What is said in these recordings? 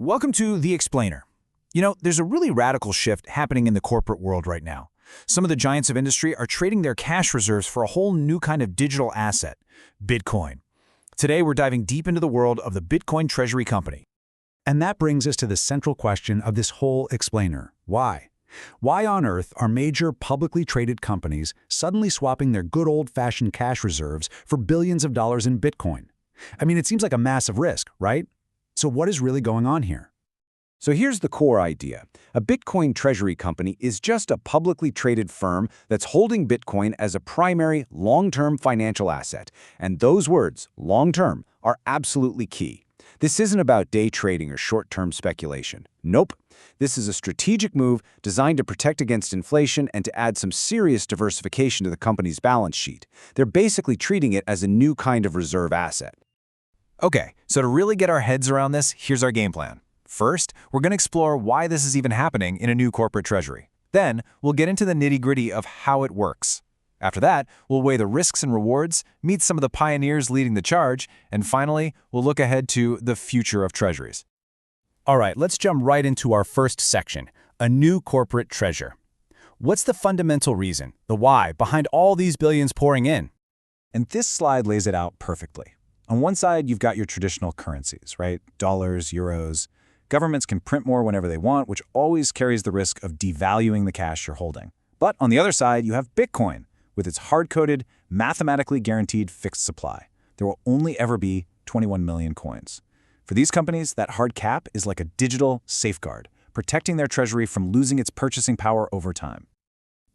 Welcome to The Explainer. There's a really radical shift happening in the corporate world right now. Some of the giants of industry are trading their cash reserves for a whole new kind of digital asset, Bitcoin. Today, we're diving deep into the world of the Bitcoin Treasury company. And that brings us to the central question of this whole explainer. Why? Why on earth are major publicly traded companies suddenly swapping their good old-fashioned cash reserves for billions of dollars in Bitcoin? I mean, it seems like a massive risk, right? So what is really going on here? So here's the core idea. A Bitcoin Treasury company is just a publicly traded firm that's holding Bitcoin as a primary long-term financial asset. And those words, long-term, are absolutely key. This isn't about day trading or short-term speculation. Nope. This is a strategic move designed to protect against inflation and to add some serious diversification to the company's balance sheet. They're basically treating it as a new kind of reserve asset. Okay, so to really get our heads around this, here's our game plan. First, we're going to explore why this is even happening in a new corporate treasury. Then, we'll get into the nitty-gritty of how it works. After that, we'll weigh the risks and rewards, meet some of the pioneers leading the charge, and finally, we'll look ahead to the future of treasuries. All right, let's jump right into our first section, a new corporate treasure. What's the fundamental reason, the why, behind all these billions pouring in? And this slide lays it out perfectly. On one side, you've got your traditional currencies, right? Dollars, euros. Governments can print more whenever they want, which always carries the risk of devaluing the cash you're holding. But on the other side, you have Bitcoin, with its hard-coded, mathematically guaranteed fixed supply. There will only ever be 21 million coins. For these companies, that hard cap is like a digital safeguard, protecting their treasury from losing its purchasing power over time.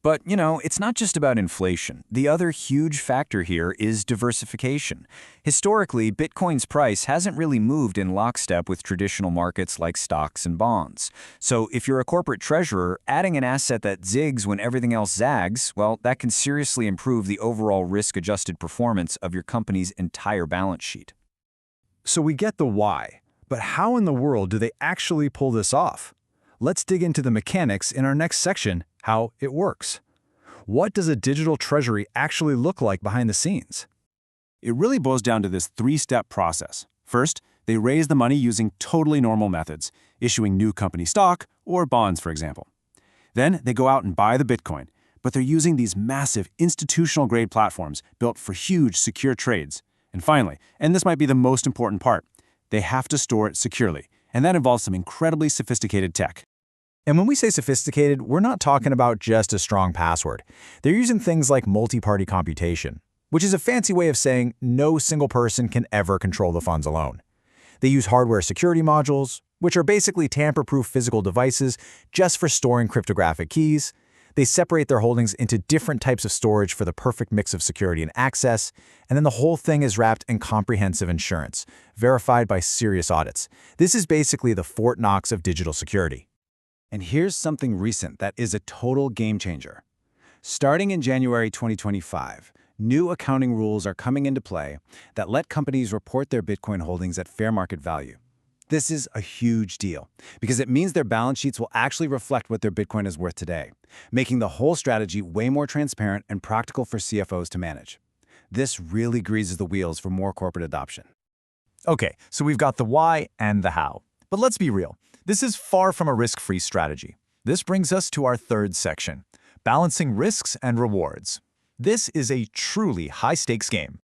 But, it's not just about inflation. The other huge factor here is diversification. Historically, Bitcoin's price hasn't really moved in lockstep with traditional markets like stocks and bonds. So if you're a corporate treasurer, adding an asset that zigs when everything else zags, well, that can seriously improve the overall risk-adjusted performance of your company's entire balance sheet. So we get the why, but how in the world do they actually pull this off? Let's dig into the mechanics in our next section, how it works. What does a digital treasury actually look like behind the scenes? It really boils down to this three-step process. First, they raise the money using totally normal methods, issuing new company stock or bonds, for example. Then they go out and buy the Bitcoin, but they're using these massive institutional-grade platforms built for huge, secure trades. And finally, and this might be the most important part, they have to store it securely, and that involves some incredibly sophisticated tech. And when we say sophisticated, we're not talking about just a strong password. They're using things like multi-party computation, which is a fancy way of saying no single person can ever control the funds alone. They use hardware security modules, which are basically tamper-proof physical devices just for storing cryptographic keys. They separate their holdings into different types of storage for the perfect mix of security and access, and then the whole thing is wrapped in comprehensive insurance, verified by serious audits. This is basically the Fort Knox of digital security. And here's something recent that is a total game changer. Starting in January 2025, new accounting rules are coming into play that let companies report their Bitcoin holdings at fair market value. This is a huge deal because it means their balance sheets will actually reflect what their Bitcoin is worth today, making the whole strategy way more transparent and practical for CFOs to manage. This really greases the wheels for more corporate adoption. Okay, so we've got the why and the how. But let's be real. This is far from a risk-free strategy. This brings us to our third section, balancing risks and rewards. This is a truly high-stakes game.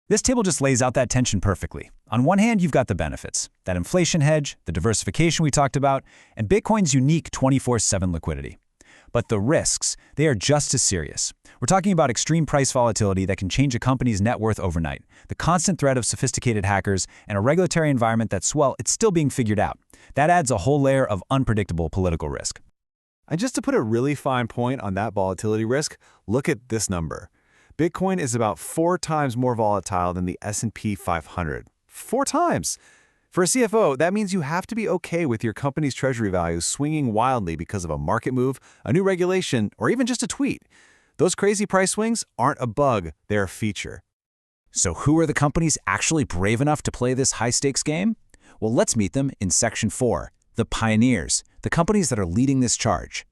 This table just lays out that tension perfectly. On one hand, you've got the benefits, that inflation hedge, the diversification we talked about, and Bitcoin's unique 24/7 liquidity. But the risks, they are just as serious. We're talking about extreme price volatility that can change a company's net worth overnight, the constant threat of sophisticated hackers, and a regulatory environment that's, well, it's still being figured out. That adds a whole layer of unpredictable political risk. And just to put a really fine point on that volatility risk, look at this number. Bitcoin is about 4 times more volatile than the S&P 500. 4 times! For a CFO, that means you have to be okay with your company's treasury values swinging wildly because of a market move, a new regulation, or even just a tweet. Those crazy price swings aren't a bug, they're a feature. So who are the companies actually brave enough to play this high-stakes game? Well, let's meet them in Section 4, the pioneers, the companies that are leading this charge.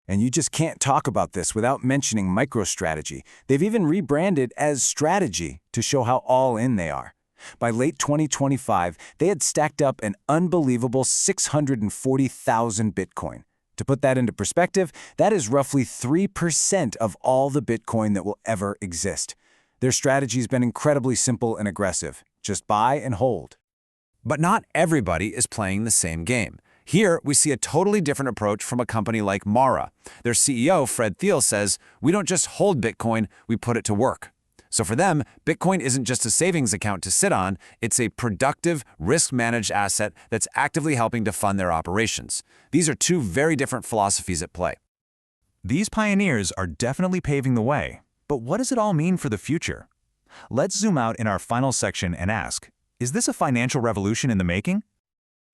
And you just can't talk about this without mentioning MicroStrategy. They've even rebranded as Strategy to show how all in they are. By late 2025, they had stacked up an unbelievable 640,000 Bitcoin. To put that into perspective, that is roughly 3% of all the Bitcoin that will ever exist. Their strategy's been incredibly simple and aggressive. Just buy and hold. But not everybody is playing the same game. Here, we see a totally different approach from a company like Mara. Their CEO, Fred Thiel, says, "We don't just hold Bitcoin, we put it to work." So for them, Bitcoin isn't just a savings account to sit on, it's a productive, risk-managed asset that's actively helping to fund their operations. These are two very different philosophies at play. These pioneers are definitely paving the way. But what does it all mean for the future? Let's zoom out in our final section and ask, is this a financial revolution in the making?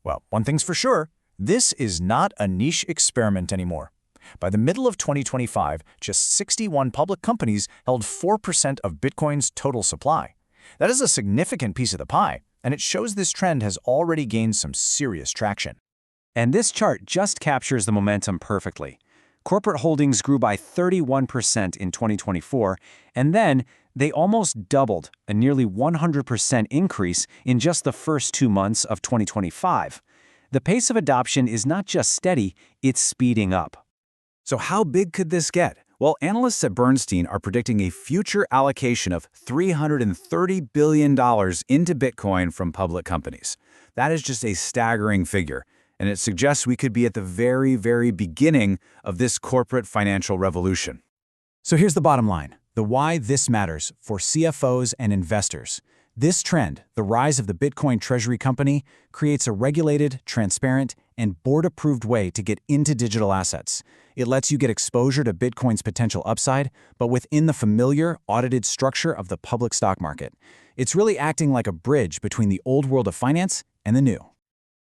Well, one thing's for sure, this is not a niche experiment anymore. By the middle of 2025, just 61 public companies held 4% of Bitcoin's total supply. That is a significant piece of the pie, and it shows this trend has already gained some serious traction. And this chart just captures the momentum perfectly. Corporate holdings grew by 31% in 2024, and then they almost doubled, a nearly 100% increase in just the first 2 months of 2025. The pace of adoption is not just steady, it's speeding up. So how big could this get? Well, analysts at Bernstein are predicting a future allocation of $330 billion into Bitcoin from public companies. That is just a staggering figure, and it suggests we could be at the very, very beginning of this corporate financial revolution. So here's the bottom line, the why this matters for CFOs and investors. This trend, the rise of the Bitcoin Treasury company, creates a regulated, transparent, and board-approved way to get into digital assets. It lets you get exposure to Bitcoin's potential upside, but within the familiar, audited structure of the public stock market. It's really acting like a bridge between the old world of finance and the new.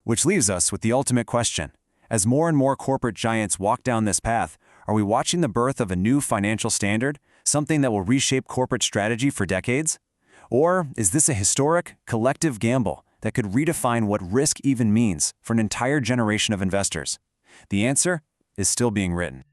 Which leaves us with the ultimate question. As more and more corporate giants walk down this path, are we watching the birth of a new financial standard, something that will reshape corporate strategy for decades? Or is this a historic, collective gamble that could redefine what risk even means for an entire generation of investors? The answer is still being written.